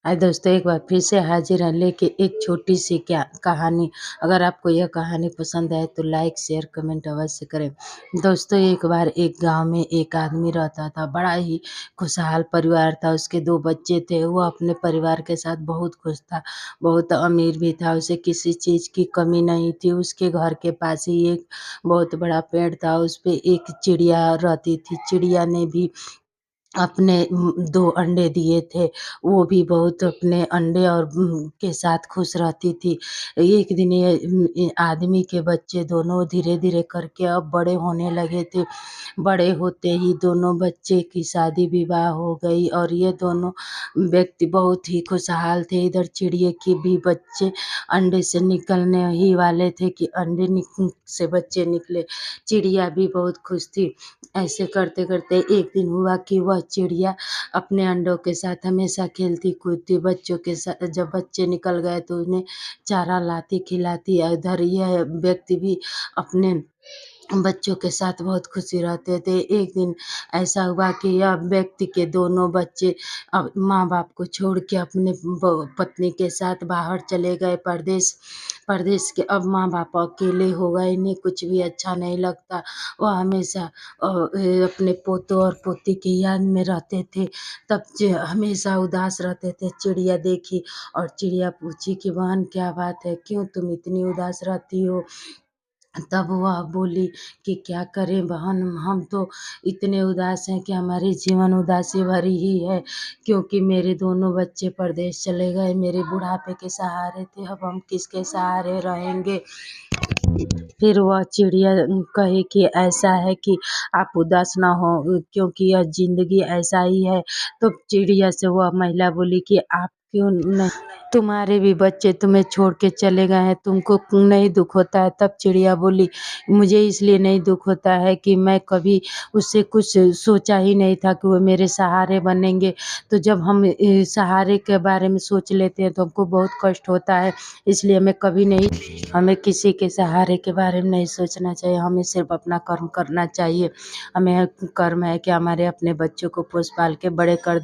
दोस्तों एक बार फिर से हाजिर है लेके एक छोटी सी क्या कहानी। अगर आपको यह कहानी पसंद आए तो लाइक शेयर कमेंट अवश्य करें। दोस्तों एक बार एक गांव में एक आदमी रहता था। बड़ा ही खुशहाल परिवार था। उसके 2 बच्चे थे। वो अपने परिवार के साथ बहुत खुश था। बहुत अमीर भी था। उसे किसी चीज़ की कमी नहीं थी। उसके घर के पास ही एक बहुत बड़ा पेड़ था। उस पे एक चिड़िया रहती थी। चिड़िया ने भी अपने 2 अंडे दिए थे। वो भी बहुत अपने अंडे और के साथ खुश रहती थी। एक दिन ये आदमी के बच्चे दोनों धीरे-धीरे करके अब बड़े होने लगे थे। बड़े होते ही दोनों बच्चे की शादी-विवाह हो गई और ये दोनों व्यक्ति बहुत ही खुशहाल थे। इधर चिड़िए के भी बच्चे अंडे से निकलने ही वाले थे कि अंडे से बच्चे निकले। चिड़िया भी बहुत खुश थी। ऐसे करते-करते एक दिन हुआ कि वह चिड़िया अपने अंडों के साथ हमेशा खेलती-कूदती बच्चों के जब बच्चे निकल गए तो उन्हें चारा लाती, खिलाती। इधर यह व्यक्ति भी अपने बच्चों के साथ बहुत खुशी रहते थे। एक दिन ऐसा हुआ कि यह व्यक्ति के दोनों बच्चे माँ-बाप को छोड़ के अपने पत्नी के साथ बाहर चले गए परदेश। परदेश के अब माँ-बाप अकेले हो गए। इन्हें कुछ भी अच्छा नहीं लगता। वह हमेशा अपने पोतों और पोती की याद में रहते थे। तब हमेशा उदास रहते थे। चिड़िया देखी और चिड़िया पूछी कि बहन क्या बात है? क्यों तुम इतनी उदास रहती हो? तब वह बोली कि क्या करें बहन, हम तो इतने उदास हैं कि हमारी जीवन उदासी भरी ही है, क्योंकि मेरे दोनों बच्चे परदेश चले गए। मेरे बुढ़ापे के सहारे थे, अब हम किसके सहारे रहेंगे? फिर वह चिड़िया कही कि ऐसा है कि आप उदास ना हो, क्योंकि यह ज़िंदगी ऐसा ही है। तो चिड़िया से वह महिला बोली कि आप क्यों नहीं, तुम्हारे भी बच्चे तुम्हें छोड़ के चले गए हैं, तुमको नहीं दुःख होता है? तब चिड़िया बोली, मुझे इसलिए नहीं दुःख होता है कि मैं कभी उससे कुछ सोचा ही नहीं था कि वो मेरे सहारे बनेंगे। तो जब हम सहारे के बारे में सोच लेते हैं तो हमको बहुत कष्ट होता है। इसलिए हमें किसी के सहारे के बारे में नहीं सोचना चाहिए। हमें सिर्फ़ अपना कर्म करना चाहिए। हमें कर्म है कि हमारे अपने बच्चों को पोस-पाल के बड़े कर दें।